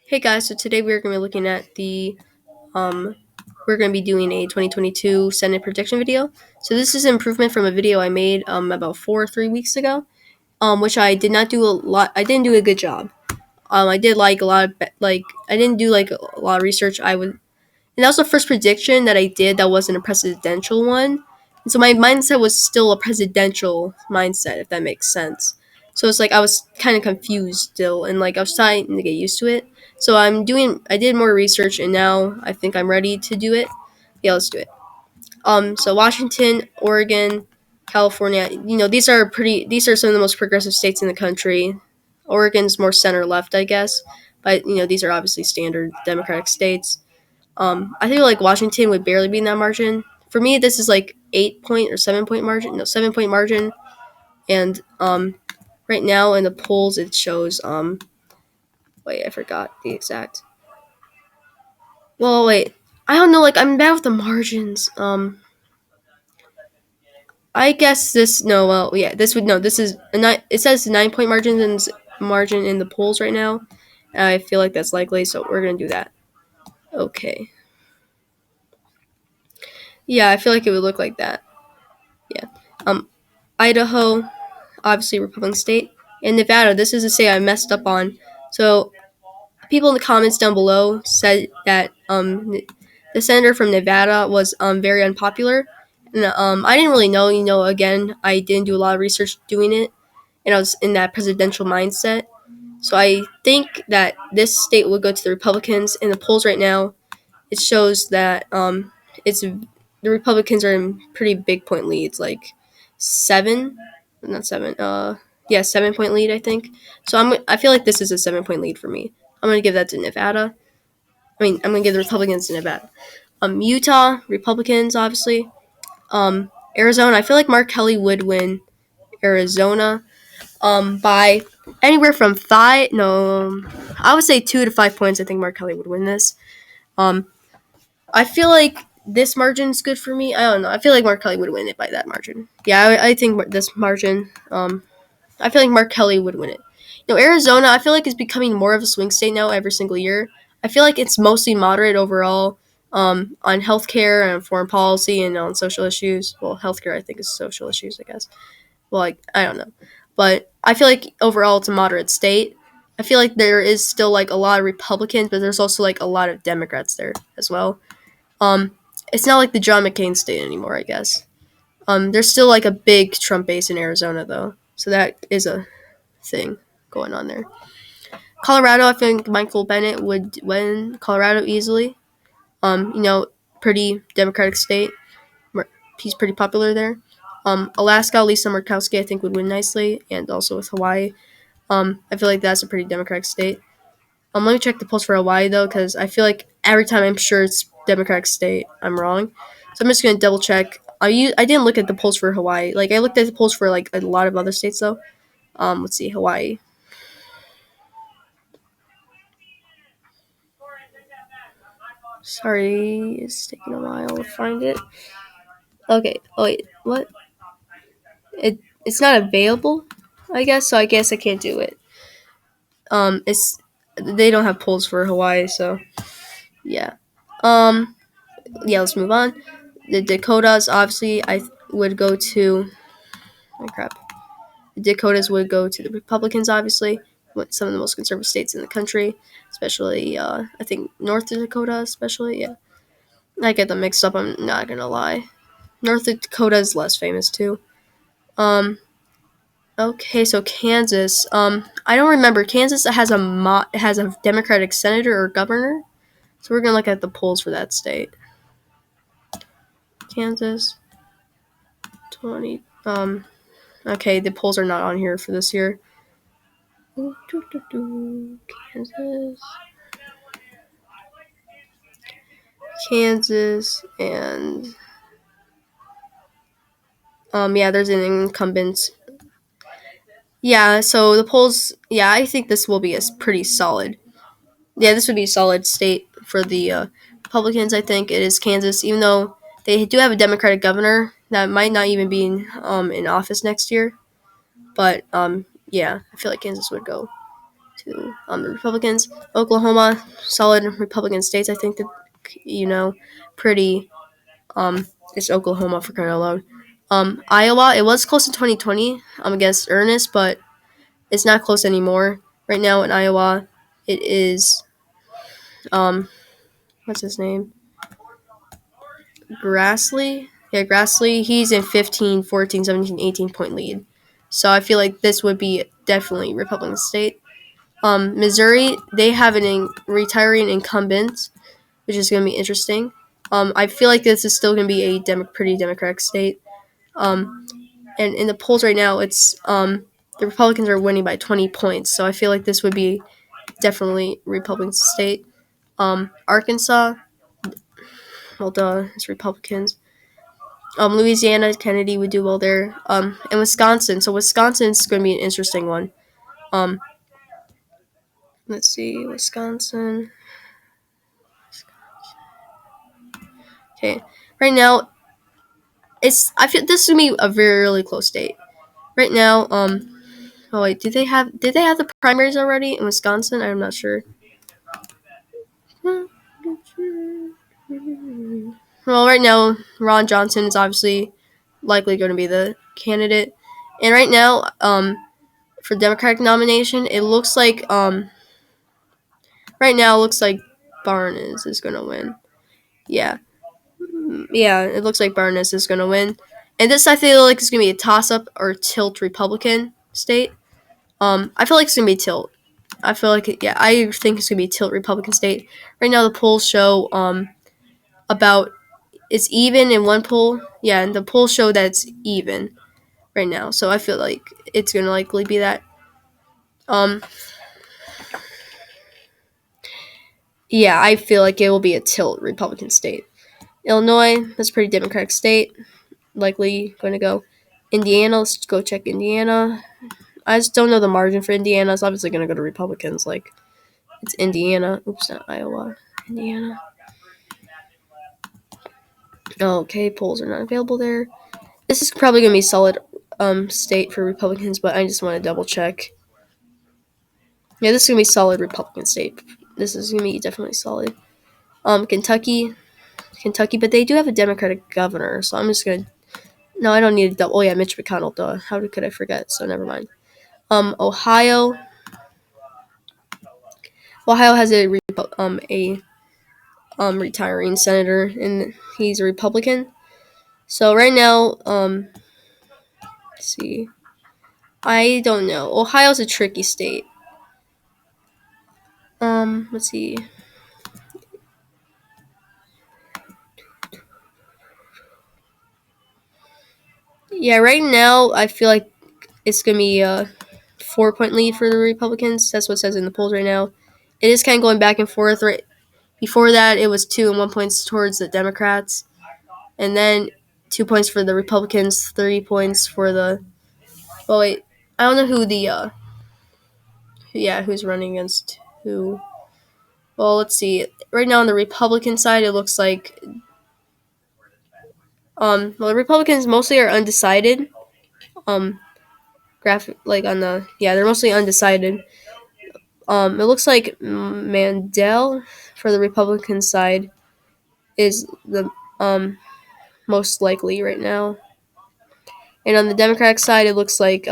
Hey guys, so today we're going to be looking at um, we're going to be doing a 2022 Senate prediction video. So this is an improvement from a video I made about 3 weeks ago, which I did not do a lot. I didn't do a good job. I did like a lot of I didn't do like a lot of research. And that was the first prediction that I did that wasn't a presidential one. And so my mindset was still a presidential mindset, if that makes sense. So it's like I was kind of confused still, and like I was trying to get used to it. So I did more research, and now I think I'm ready to do it. Yeah, let's do it. So Washington, Oregon, California, these are some of the most progressive states in the country. Oregon's more center left, I guess, but these are obviously standard Democratic states. I feel like Washington would barely be in that margin. For me, this is like 8 point or 7 point margin. No, 7 point margin. And right now in the polls, it shows. Wait, I forgot the exact. Well, wait, I don't know. Like I'm bad with the margins. I guess this no. Well, yeah, this would no. This is a nine. It says 9 point margin in the polls right now. I feel like that's likely, so we're gonna do that. Okay. Yeah, I feel like it would look like that. Yeah. Idaho, obviously Republican state, and Nevada. This is a state I messed up on. So people in the comments down below said that the senator from Nevada was very unpopular, and I didn't really know. Again, I didn't do a lot of research doing it, and I was in that presidential mindset. So I think that this state will go to the Republicans. In the polls right now, it shows that it's the Republicans are in pretty big point leads, like seven, not seven. Yeah, 7 point lead, I think. So I feel like this is a 7 point lead for me. I'm gonna give that to Nevada. I'm gonna give the Republicans to Nevada. Utah Republicans, obviously. Arizona. I feel like Mark Kelly would win Arizona. By anywhere from five. No, I would say 2 to 5 points. I think Mark Kelly would win this. Um, I feel like this margin is good for me. I don't know. I feel like Mark Kelly would win it by that margin. Yeah, I think this margin. I feel like Mark Kelly would win it. Arizona, I feel like is becoming more of a swing state now every single year. I feel like it's mostly moderate overall on healthcare and foreign policy and on social issues. Well, healthcare I think is social issues, I guess. Well, like I don't know, but I feel like overall it's a moderate state. I feel like there is still like a lot of Republicans, but there's also like a lot of Democrats there as well. Um, it's not like the John McCain state anymore, I guess. There's still like a big Trump base in Arizona though, so that is a thing going on there. Colorado, I think Michael Bennett would win Colorado easily. Pretty Democratic state. He's pretty popular there. Alaska, Lisa Murkowski, I think would win nicely, and also with Hawaii. I feel like that's a pretty Democratic state. Let me check the polls for Hawaii though, because I feel like every time I'm sure it's Democratic state, I'm wrong. So I'm just gonna double check. I didn't look at the polls for Hawaii. Like I looked at the polls for like a lot of other states though. Let's see, Hawaii. Sorry, it's taking a while to find it. Okay. Oh wait, what? It's not available. I guess so. I guess I can't do it. It's they don't have polls for Hawaii, so yeah. Um, yeah. Let's move on. The Dakotas, obviously, I would go to. Oh crap. The Dakotas would go to the Republicans, obviously. Some of the most conservative states in the country, especially I think North Dakota, especially. Yeah, I get them mixed up. I'm not gonna lie. North Dakota is less famous too. Um, okay, so Kansas. I don't remember. Kansas has a Democratic senator or governor. So we're gonna look at the polls for that state. Kansas, 20. Okay, the polls are not on here for this year. Kansas, Kansas, and yeah, there's an incumbent. Yeah, so the polls. Yeah, I think this will be a pretty solid. Yeah, this would be a solid state for the Republicans. I think it is Kansas, even though they do have a Democratic governor that might not even be in office next year. But yeah, I feel like Kansas would go. to the Republicans. Oklahoma, solid Republican states. I think that pretty. It's Oklahoma for crying out loud. Iowa, it was close in 2020 against Ernest, but it's not close anymore. Right now in Iowa, it is what's his name? Grassley. Yeah, Grassley. He's in 15, 14, 17, 18 point lead. So I feel like this would be definitely Republican state. Missouri, they have retiring incumbent, which is going to be interesting. I feel like this is still going to be a pretty Democratic state. And in the polls right now, it's the Republicans are winning by 20 points. So I feel like this would be definitely Republican state. Arkansas, well, duh, it's Republicans. Louisiana, Kennedy would do well there. And Wisconsin. So Wisconsin's going to be an interesting one. Let's see, Wisconsin. Okay, right now, I feel this is gonna be a very really close state. Right now, oh wait, did they have the primaries already in Wisconsin? I'm not sure. Well, right now, Ron Johnson is obviously likely going to be the candidate, and right now, for Democratic nomination, it looks like right now it looks like Barnes is going to win. Yeah, it looks like Barnes is going to win, and this I feel like is going to be a toss up or tilt Republican state. I feel like it's going to be tilt. I feel like I think it's going to be tilt Republican state. Right now, the polls show about it's even in one poll. Yeah, and the polls show that it's even right now. So I feel like it's going to likely be that. Yeah, I feel like it will be a tilt Republican state. Illinois, that's a pretty Democratic state. Likely going to go. Indiana, let's go check Indiana. I just don't know the margin for Indiana. It's obviously going to go to Republicans. Like, it's Indiana. Oops, not Iowa. Indiana. Okay, polls are not available there. This is probably going to be solid state for Republicans, but I just want to double check. Yeah, this is going to be solid Republican state. This is going to be definitely solid. Kentucky, but they do have a Democratic governor, so I'm just going to... No, I don't need to double... Oh, yeah, Mitch McConnell, duh. How could I forget? So never mind. Ohio has a retiring senator, and he's a Republican. So right now, let's see. I don't know. Ohio's a tricky state. Let's see. Yeah, right now I feel like it's gonna be a 4 point lead for the Republicans. That's what it says in the polls right now. It is kind of going back and forth. Right before that, it was 2 and 1 points towards the Democrats, and then 2 points for the Republicans, 3 points for the. Well, wait, I don't know who the who's running against who. Well, let's see. Right now on the Republican side, it looks like the Republicans mostly are undecided. They're mostly undecided. It looks like Mandel for the Republican side is the most likely right now, and on the Democratic side, it looks like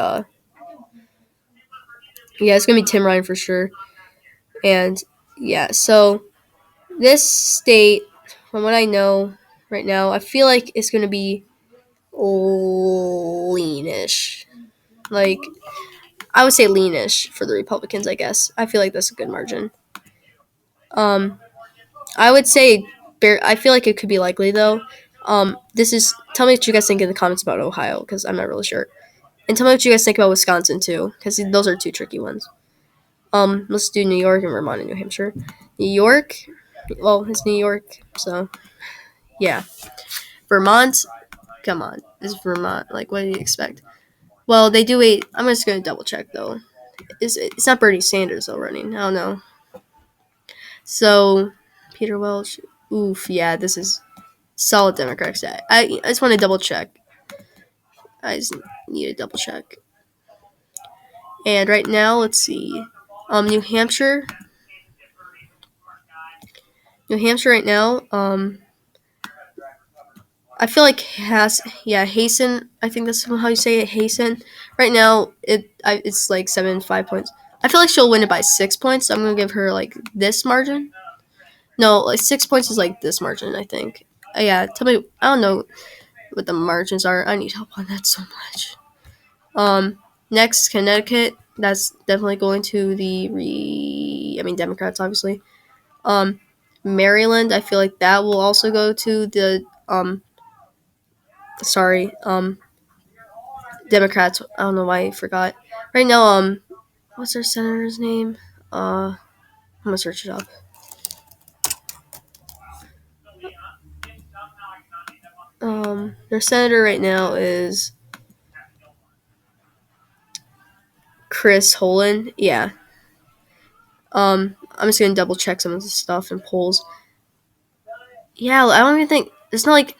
it's gonna be Tim Ryan for sure, and so this state, from what I know right now, I feel like it's gonna be leanish, like I would say leanish for the Republicans. I guess I feel like that's a good margin. I would say I feel like it could be likely though. Tell me what you guys think in the comments about Ohio, because I'm not really sure. And tell me what you guys think about Wisconsin too, because those are two tricky ones. Let's do New York and Vermont and New Hampshire. New York, well, it's New York, so yeah. Vermont, come on, it's Vermont. Like, what do you expect? Well, they do wait. I'm just gonna double check though. It's not Bernie Sanders though running. I don't know. So, Peter Welch. Oof, yeah, this is solid Democratic stat. I just want to double check. I just need to double check. And right now, let's see. New Hampshire. New Hampshire right now. I feel like Hasten. I think that's how you say it. Hasten. Right now, it's like 5 points. I feel like she'll win it by 6 points. So I'm gonna give her like this margin. No, like 6 points is like this margin. I think. Yeah, tell me. I don't know what the margins are. I need help on that so much. Next, Connecticut. That's definitely going to the Democrats, obviously. Maryland. I feel like that will also go to the sorry, Democrats. I don't know why I forgot. Right now, what's their senator's name? I'm gonna search it up. Their senator right now is Chris Holland. Yeah. I'm just gonna double check some of the stuff and polls. Yeah, I don't even think it's not like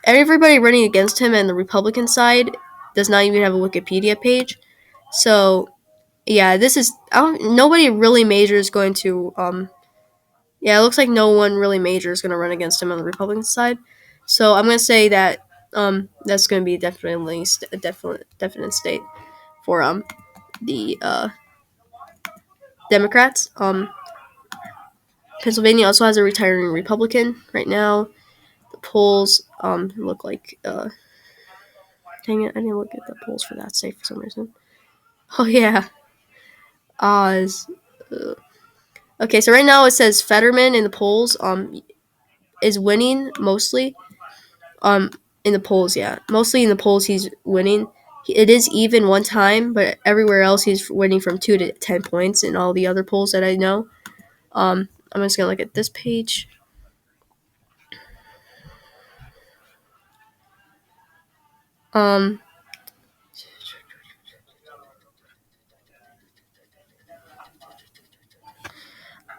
everybody running against him and the Republican side does not even have a Wikipedia page. So yeah, this is nobody really major is going to yeah, it looks like no one really major is going to run against him on the Republican side. So I'm going to say that that's going to be definitely a definite state for the Democrats. Pennsylvania also has a retiring Republican right now. The polls look like dang it, I didn't look at the polls for that state for some reason. Oh yeah, Oz. Okay, so right now it says Fetterman in the polls is winning mostly. Um, in the polls, yeah, mostly in the polls he's winning. It is even one time, but everywhere else he's winning from 2 to 10 points in all the other polls that I know. I'm just gonna look at this page.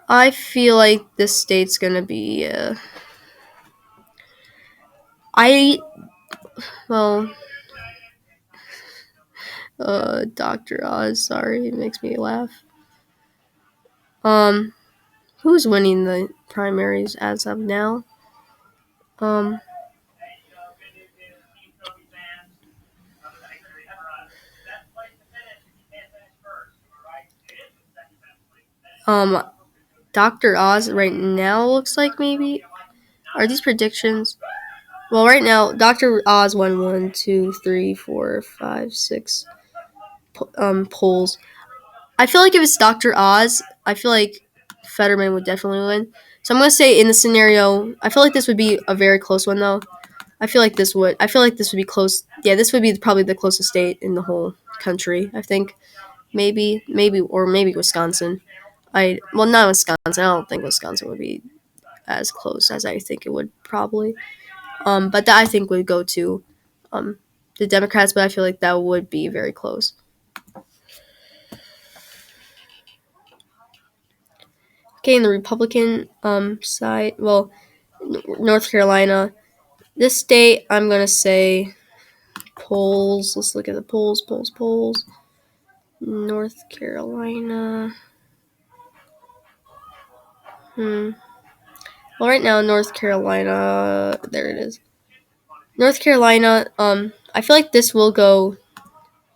I feel like this state's gonna be. I well, Dr. Oz. Sorry, it makes me laugh. Um, who's winning the primaries as of now? Um, um, Dr. Oz right now looks like maybe. Are these predictions? Well, right now, Dr. Oz won 1, 2, 3, 4, 5, 6 polls. I feel like if it's Dr. Oz, I feel like Fetterman would definitely win. So I'm gonna say in the scenario, I feel like this would be a very close one though. I feel like this would be close. Yeah, this would be probably the closest state in the whole country. I think maybe Wisconsin. Not Wisconsin. I don't think Wisconsin would be as close as I think it would probably. But that I think would go to the Democrats, but I feel like that would be very close. Okay, in the Republican side, well, North Carolina, this state, I'm gonna say polls. Let's look at the polls. North Carolina. Well, right now, North Carolina. There it is. North Carolina. I feel like this will go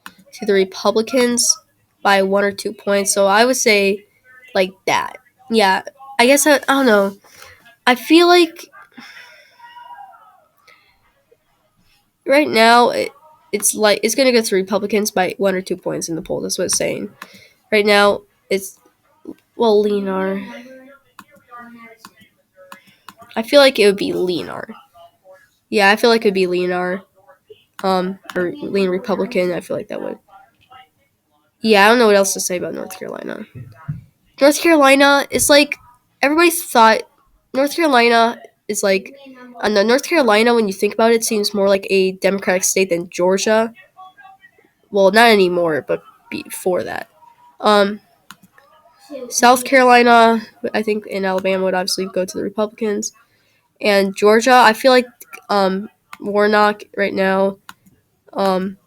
to the Republicans by 1 or 2 points. So I would say like that. Yeah, I guess I don't know. I feel like right now it's gonna go to Republicans by 1 or 2 points in the poll. That's what it's saying. Right now it's Leanar. I feel like it would be Leanar. Yeah, I feel like it would be Leanar. Or lean Republican. I feel like that would. Yeah, I don't know what else to say about North Carolina. North Carolina is like everybody thought North Carolina is like the North Carolina when you think about it seems more like a Democratic state than Georgia. Well, not anymore, but before that. Um, South Carolina, I think, and Alabama would obviously go to the Republicans, and Georgia. I feel like Warnock right now. Um,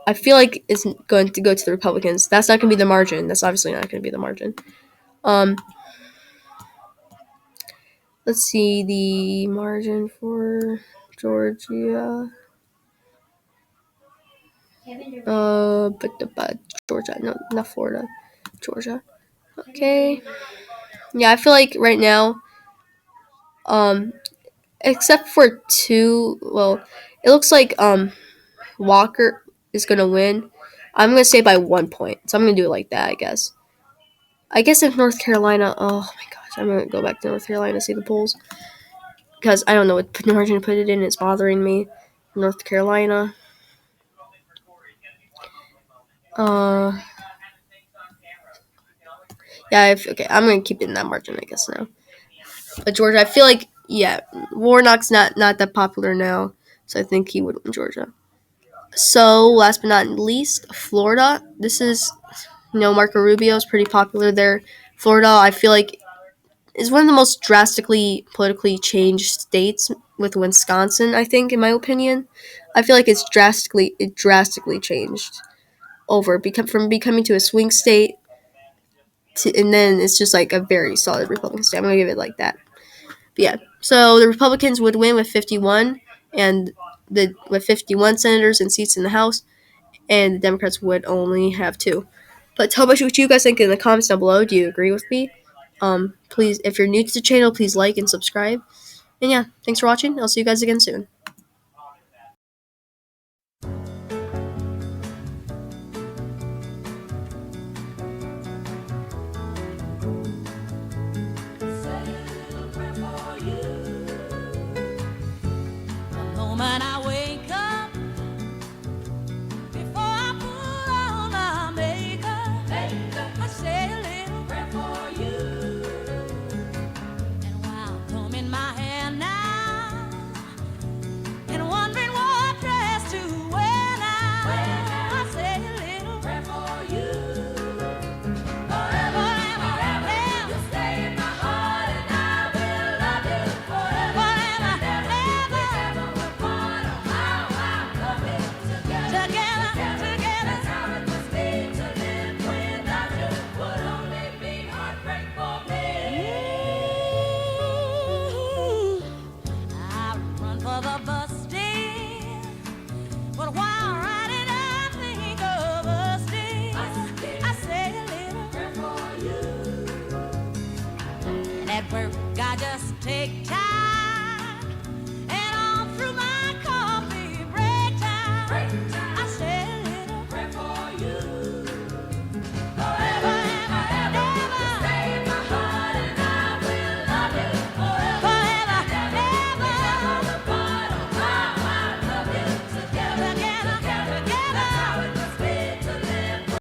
I feel like it's going to go to the Republicans. That's not going to be the margin. That's obviously not going to be the margin. Um, let's see the margin for Georgia. But Georgia, no, not Florida, Georgia. Okay. Yeah, I feel like right now, except for two, well, it looks like Walker is gonna win. I'm gonna say by 1 point, so I'm gonna do it like that. I guess if North Carolina, oh my gosh, I'm gonna go back to North Carolina to see the polls because I don't know what margin to put it in. It's bothering me. North Carolina. Uh, yeah. Okay, I'm gonna keep it in that margin, I guess now. But Georgia, I feel like yeah, Warnock's not that popular now, so I think he would win Georgia. So last but not least, Florida. This is Marco Rubio is pretty popular there. Florida, I feel like is one of the most drastically politically changed states with Wisconsin, I think, in my opinion. I feel like it drastically changed from becoming to a swing state and then it's just like a very solid Republican state. I'm gonna give it like that. But yeah. So the Republicans would win with 51 and with 51 senators and seats in the House, and the Democrats would only have 2. But tell me what you guys think in the comments down below. Do you agree with me? Please, if you're new to the channel, please like and subscribe. And yeah, thanks for watching. I'll see you guys again soon. Moment I wake up, before I put on my makeup, I say a little prayer for you. And while combing my hair now, and wondering what dress to wear now, I say a little prayer for you. Forever, forever, you stay in my heart, and I will love you forever. The bus stand, but while riding I think of us still. I say a little prayer for you. And at work I just take time